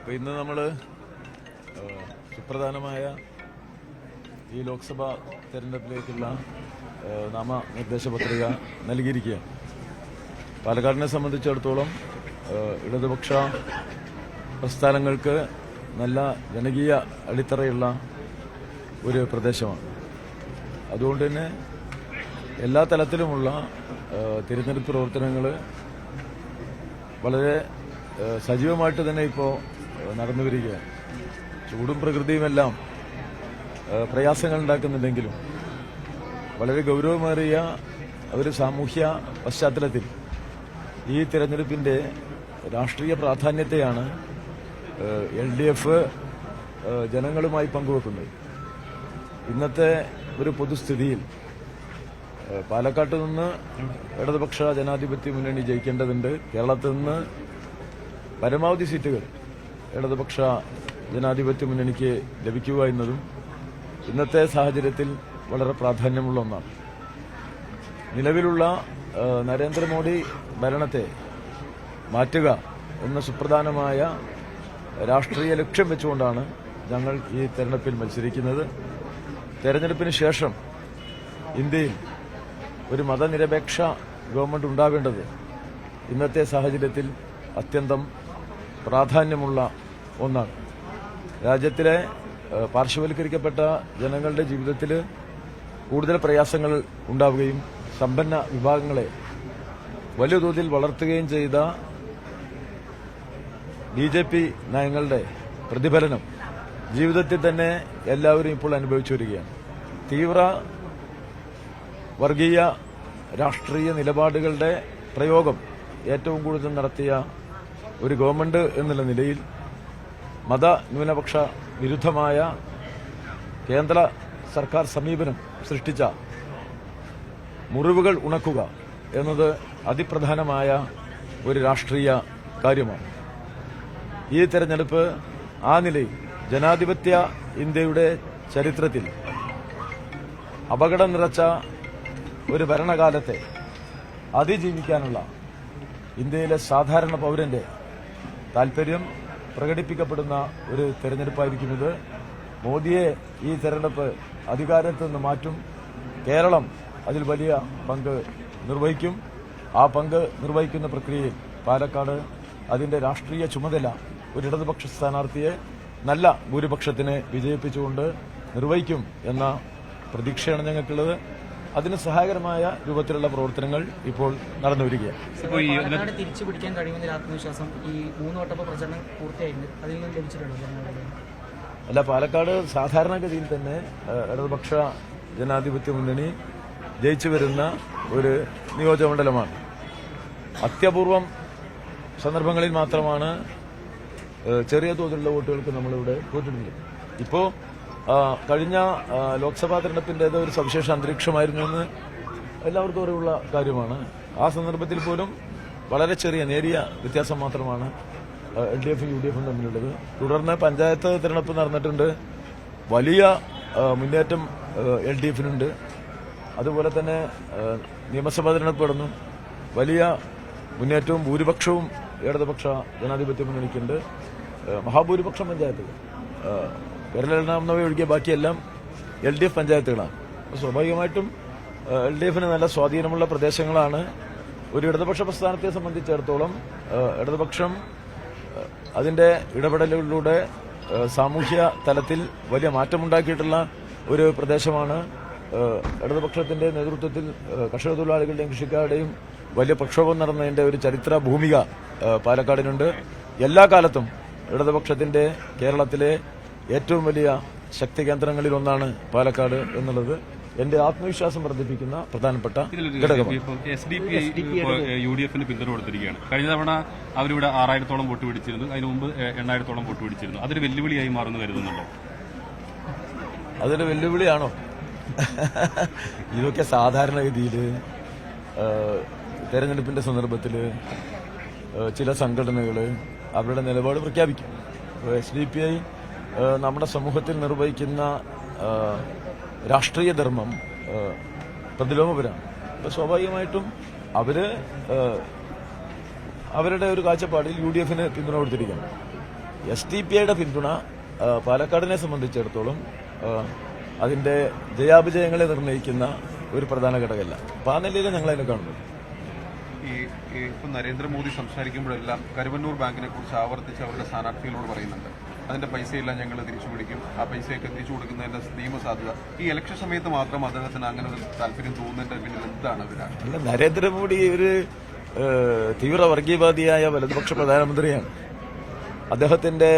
അപ്പോൾ ഇന്ന് നമ്മൾ സുപ്രധാനമായ ഈ ലോക്സഭാ തെരഞ്ഞെടുപ്പിലേക്കുള്ള നാമനിർദ്ദേശ പത്രിക നൽകിയിരിക്കുകയാണ്. പാലക്കാടിനെ സംബന്ധിച്ചിടത്തോളം ഇടതുപക്ഷ പ്രസ്ഥാനങ്ങൾക്ക് നല്ല ജനകീയ അടിത്തറയുള്ള ഒരു പ്രദേശമാണ്. അതുകൊണ്ട് തന്നെ എല്ലാ തലത്തിലുമുള്ള തിരഞ്ഞെടുപ്പ് പ്രവർത്തനങ്ങൾ വളരെ സജീവമായിട്ട് തന്നെ ഇപ്പോൾ നടന്നു വരികയാണ്. ചൂടും പ്രകൃതിയുമെല്ലാം പ്രയാസങ്ങൾ ഉണ്ടാക്കുന്നുണ്ടെങ്കിലും വളരെ ഗൗരവമേറിയ ഒരു സാമൂഹ്യ പശ്ചാത്തലത്തിൽ ഈ തിരഞ്ഞെടുപ്പിന്റെ രാഷ്ട്രീയ പ്രാധാന്യത്തെയാണ് LDF ജനങ്ങളുമായി പങ്കുവെക്കുന്നത്. ഇന്നത്തെ ഒരു പൊതുസ്ഥിതിയിൽ പാലക്കാട്ട് നിന്ന് ഇടതുപക്ഷ ജനാധിപത്യ മുന്നണി ജയിക്കേണ്ടതുണ്ട്. കേരളത്തിൽ നിന്ന് പരമാവധി സീറ്റുകൾ ഇടതുപക്ഷ ജനാധിപത്യ മുന്നണിക്ക് ലഭിക്കുക എന്നതും ഇന്നത്തെ സാഹചര്യത്തിൽ വളരെ പ്രാധാന്യമുള്ള ഒന്നാണ്. നിലവിലുള്ള നരേന്ദ്രമോദി ഭരണത്തെ മാറ്റുക എന്ന സുപ്രധാനമായ രാഷ്ട്രീയ ലക്ഷ്യം വെച്ചുകൊണ്ടാണ് ഞങ്ങൾ ഈ തെരഞ്ഞെടുപ്പിൽ മത്സരിക്കുന്നത്. തെരഞ്ഞെടുപ്പിന് ശേഷം ഇന്ത്യയിൽ ഒരു മതനിരപേക്ഷ ഗവൺമെന്റ് ഉണ്ടാവേണ്ടത് ഇന്നത്തെ സാഹചര്യത്തിൽ അത്യന്തം പ്രാധാന്യമുള്ള ഒന്നാണ്. രാജ്യത്തിലെ പാർശ്വവൽക്കരിക്കപ്പെട്ട ജനങ്ങളുടെ ജീവിതത്തിൽ കൂടുതൽ പ്രയാസങ്ങൾ ഉണ്ടാവുകയും സമ്പന്ന വിഭാഗങ്ങളെ വലിയ തോതിൽ വളർത്തുകയും ചെയ്ത BJP നയങ്ങളുടെ പ്രതിഫലനം ജീവിതത്തിൽ തന്നെ എല്ലാവരും ഇപ്പോൾ അനുഭവിച്ചു വരികയാണ്. തീവ്ര വർഗീയ രാഷ്ട്രീയ നിലപാടുകളുടെ പ്രയോഗം ഏറ്റവും കൂടുതൽ നടത്തിയ ഒരു ഗവൺമെന്റ് എന്നുള്ള നിലയിൽ മതന്യൂനപക്ഷ വിരുദ്ധമായ കേന്ദ്ര സർക്കാർ സമീപനം സൃഷ്ടിച്ച മുറിവുകൾ ഉണക്കുക എന്നത് അതിപ്രധാനമായ ഒരു രാഷ്ട്രീയ കാര്യമാണ്. ഈ തെരഞ്ഞെടുപ്പ് ആ നിലയിൽ ജനാധിപത്യ ഇന്ത്യയുടെ ചരിത്രത്തിൽ അപകടം നിറച്ച ഒരു ഭരണകാലത്തെ അതിജീവിക്കാനുള്ള ഇന്ത്യയിലെ സാധാരണ പൌരന്റെ താൽപര്യം പ്രകടിപ്പിക്കപ്പെടുന്ന ഒരു തെരഞ്ഞെടുപ്പായിരിക്കും ഇത്. മോദിയെ ഈ തെരഞ്ഞെടുപ്പ് അധികാരത്തിൽ നിന്ന് മാറ്റും. കേരളം അതിൽ വലിയ പങ്ക് നിർവഹിക്കും. ആ പങ്ക് നിർവഹിക്കുന്ന പ്രക്രിയയിൽ പാലക്കാട് അതിന്റെ രാഷ്ട്രീയ ചുമതല ഒരു ഇടതുപക്ഷ സ്ഥാനാർത്ഥിയെ നല്ല ഭൂരിപക്ഷത്തിന് വിജയിപ്പിച്ചുകൊണ്ട് നിർവഹിക്കും എന്ന പ്രതീക്ഷയാണ് ഞങ്ങൾക്കുള്ളത്. അതിന് സഹായകരമായ രൂപത്തിലുള്ള പ്രവർത്തനങ്ങൾ ഇപ്പോൾ നടന്നു വരികയാണ്. തിരിച്ചു പിടിക്കാൻ കഴിയുന്ന ആത്മവിശ്വാസം ഈ 3 വട്ട പ്രചരണം പൂർത്തിയായിട്ടുണ്ട്. അതിൽ നിന്ന് ലഭിച്ചിട്ടുണ്ടോ? അല്ല, പാലക്കാട് സാധാരണഗതിയിൽ തന്നെ ഇടതുപക്ഷ ജനാധിപത്യ മുന്നണി ജയിച്ചു വരുന്ന ഒരു നിയോജകമണ്ഡലമാണ്. അത്യപൂർവം സന്ദർഭങ്ങളിൽ മാത്രമാണ് ചെറിയ തോതിലുള്ള വോട്ടുകൾക്ക് നമ്മളിവിടെ തോറ്റിട്ടുണ്ട്. ഇപ്പോൾ കഴിഞ്ഞ ലോക്സഭാ തെരഞ്ഞെടുപ്പിന്റേത് ഒരു സവിശേഷ അന്തരീക്ഷമായിരുന്നു എന്ന് എല്ലാവർക്കും അറിവുള്ള കാര്യമാണ്. ആ സന്ദർഭത്തിൽ പോലും വളരെ ചെറിയ നേരിയ വ്യത്യാസം മാത്രമാണ് LDF-ഉം UDF-ഉം തമ്മിലുള്ളത്. തുടർന്ന് പഞ്ചായത്ത് തെരഞ്ഞെടുപ്പ് നടന്നിട്ടുണ്ട്. വലിയ മുന്നേറ്റം LDF-നുണ്ട്. അതുപോലെ തന്നെ നിയമസഭാ തെരഞ്ഞെടുപ്പ് നടന്നു. വലിയ മുന്നേറ്റവും ഭൂരിപക്ഷവും ഇടതുപക്ഷ ജനാധിപത്യ മുന്നണിക്കുണ്ട്. മഹാഭൂരിപക്ഷം പഞ്ചായത്തുകൾ കേരള ഒഴികെ ബാക്കിയെല്ലാം LDF പഞ്ചായത്തുകളാണ്. സ്വാഭാവികമായിട്ടും LDF-ന് നല്ല സ്വാധീനമുള്ള പ്രദേശങ്ങളാണ്. ഒരു ഇടതുപക്ഷ പ്രസ്ഥാനത്തെ സംബന്ധിച്ചിടത്തോളം ഇടതുപക്ഷം അതിന്റെ ഇടപെടലുകളിലൂടെ സാമൂഹ്യ തലത്തിൽ വലിയ മാറ്റമുണ്ടാക്കിയിട്ടുള്ള ഒരു പ്രദേശമാണ്. ഇടതുപക്ഷത്തിന്റെ നേതൃത്വത്തിൽ കർഷക തൊഴിലാളികളുടെയും കൃഷിക്കാരുടെയും വലിയ പ്രക്ഷോഭം നടന്നതിന്റെ ഒരു ചരിത്ര ഭൂമിക പാലക്കാടിനുണ്ട്. എല്ലാ കാലത്തും ഇടതുപക്ഷത്തിന്റെ കേരളത്തിലെ ഏറ്റവും വലിയ ശക്തി കേന്ദ്രങ്ങളിൽ ഒന്നാണ് പാലക്കാട് എന്നുള്ളത് എന്റെ ആത്മവിശ്വാസം വർദ്ധിപ്പിക്കുന്ന പ്രധാനപ്പെട്ട ഘടകമാണ്. UDF-ന് പിന്തുണ കൊടുത്തിരിക്കുകയാണ്. കഴിഞ്ഞ തവണ അവരിവിടെ 6000-ഓളം വോട്ട് പിടിച്ചിരുന്നു. അതിന് മുമ്പ് 8000-ഓളം വോട്ട് പിടിച്ചിരുന്നു. അതൊരു വെല്ലുവിളിയായി മാറുന്നു കരുതുന്നുണ്ടോ? അതൊരു വെല്ലുവിളിയാണോ? ഇതൊക്കെ സാധാരണഗതിയിൽ തെരഞ്ഞെടുപ്പിന്റെ സന്ദർഭത്തിൽ ചില സംഘടനകൾ അവരുടെ നിലപാട് പ്രഖ്യാപിക്കും. SDPI നമ്മുടെ സമൂഹത്തിൽ നിർവഹിക്കുന്ന രാഷ്ട്രീയ ധർമ്മം പ്രതിലോമപരമാണ്. അപ്പോൾ സ്വാഭാവികമായിട്ടും അവരുടെ ഒരു കാഴ്ചപ്പാടിൽ UDF-ന് പിന്തുണ കൊടുത്തിരിക്കുകയാണ്. SDPIയുടെ പിന്തുണ പാലക്കാടിനെ സംബന്ധിച്ചിടത്തോളം അതിന്റെ ജയാപജയങ്ങളെ നിർണ്ണയിക്കുന്ന ഒരു പ്രധാന ഘടകമല്ല. അപ്പൊ ആ നിലയിൽ ഞങ്ങൾ അതിനെ കാണുന്നു. ഇപ്പം നരേന്ദ്രമോദി സംസാരിക്കുമ്പോഴെല്ലാം കരുവന്നൂർ ബാങ്കിനെ കുറിച്ച് ആവർത്തിച്ച് അവരുടെ സ്ഥാനാർത്ഥികളോട് പറയുന്നുണ്ട്. അതിന്റെ പൈസയെല്ലാം ഞങ്ങൾ തിരിച്ചു പിടിക്കും, ആ പൈസയൊക്കെ തിരിച്ചു കൊടുക്കുന്നതിന്റെ നിയമസാധ്യത. ഈ ഇലക്ഷൻ സമയത്ത് മാത്രം അദ്ദേഹത്തിന് അങ്ങനെ ഒരു താല്പര്യം തോന്നുന്നതിന്റെ പിന്നിൽ എന്താണ് അവരാണ്? അല്ല, നരേന്ദ്രമോദി ഒരു തീവ്ര വർഗീയവാദിയായ വലതുപക്ഷ പ്രധാനമന്ത്രിയാണ്. അദ്ദേഹത്തിന്റെ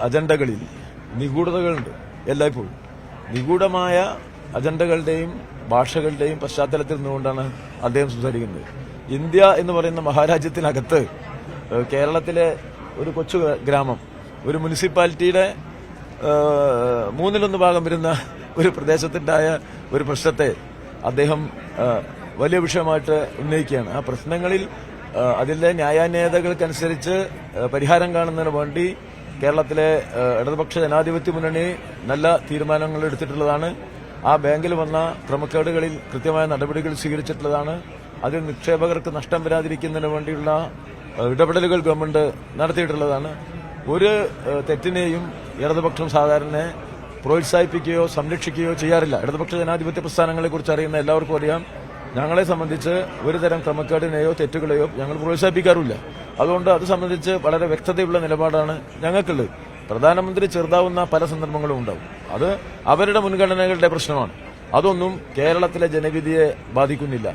അജണ്ടകളിൽ നിഗൂഢതകളുണ്ട്. എല്ലായ്പ്പോഴും നിഗൂഢമായ അജണ്ടകളുടെയും ഭാഷകളുടെയും പശ്ചാത്തലത്തിൽ നിന്നുകൊണ്ടാണ് അദ്ദേഹം സംസാരിക്കുന്നത്. ഇന്ത്യ എന്ന് പറയുന്ന മഹാരാജ്യത്തിനകത്ത് കേരളത്തിലെ ഒരു കൊച്ചു ഗ്രാമം, ഒരു മുനിസിപ്പാലിറ്റിയുടെ 1/3 ഭാഗം വരുന്ന ഒരു പ്രദേശത്തുണ്ടായ ഒരു പ്രശ്നത്തെ അദ്ദേഹം വലിയ വിഷയമായിട്ട് ഉന്നയിക്കുകയാണ്. ആ പ്രശ്നങ്ങളിൽ അതിലെ ന്യായാന്യായതകൾക്കനുസരിച്ച് പരിഹാരം കാണുന്നതിന് വേണ്ടി കേരളത്തിലെ ഇടതുപക്ഷ ജനാധിപത്യ മുന്നണി നല്ല തീരുമാനങ്ങൾ എടുത്തിട്ടുള്ളതാണ്. ആ ബാങ്കിൽ വന്ന ക്രമക്കേടുകളിൽ കൃത്യമായ നടപടികൾ സ്വീകരിച്ചിട്ടുള്ളതാണ്. അതിൽ നിക്ഷേപകർക്ക് നഷ്ടം വരാതിരിക്കുന്നതിന് വേണ്ടിയുള്ള ഇടപെടലുകൾ ഗവൺമെന്റ് നടത്തിയിട്ടുള്ളതാണ്. ഒരു തെറ്റിനെയും ഇടതുപക്ഷം സാധാരണ പ്രോത്സാഹിപ്പിക്കുകയോ സംരക്ഷിക്കുകയോ ചെയ്യാറില്ല. ഇടതുപക്ഷ ജനാധിപത്യ പ്രസ്ഥാനങ്ങളെക്കുറിച്ച് അറിയുന്ന എല്ലാവർക്കും അറിയാം, ഞങ്ങളെ സംബന്ധിച്ച് ഒരുതരം ക്രമക്കേടിനെയോ തെറ്റുകളെയോ ഞങ്ങൾ പ്രോത്സാഹിപ്പിക്കാറില്ല. അതുകൊണ്ട് അത് സംബന്ധിച്ച് വളരെ വ്യക്തതയുള്ള നിലപാടാണ് ഞങ്ങൾക്കുള്ളത്. പ്രധാനമന്ത്രി ചെറുതാവുന്ന പല സന്ദർഭങ്ങളും ഉണ്ടാവും. അത് അവരുടെ മുൻഗണനകളുടെ പ്രശ്നമാണ്. അതൊന്നും കേരളത്തിലെ ജനവിധിയെ ബാധിക്കുന്നില്ല.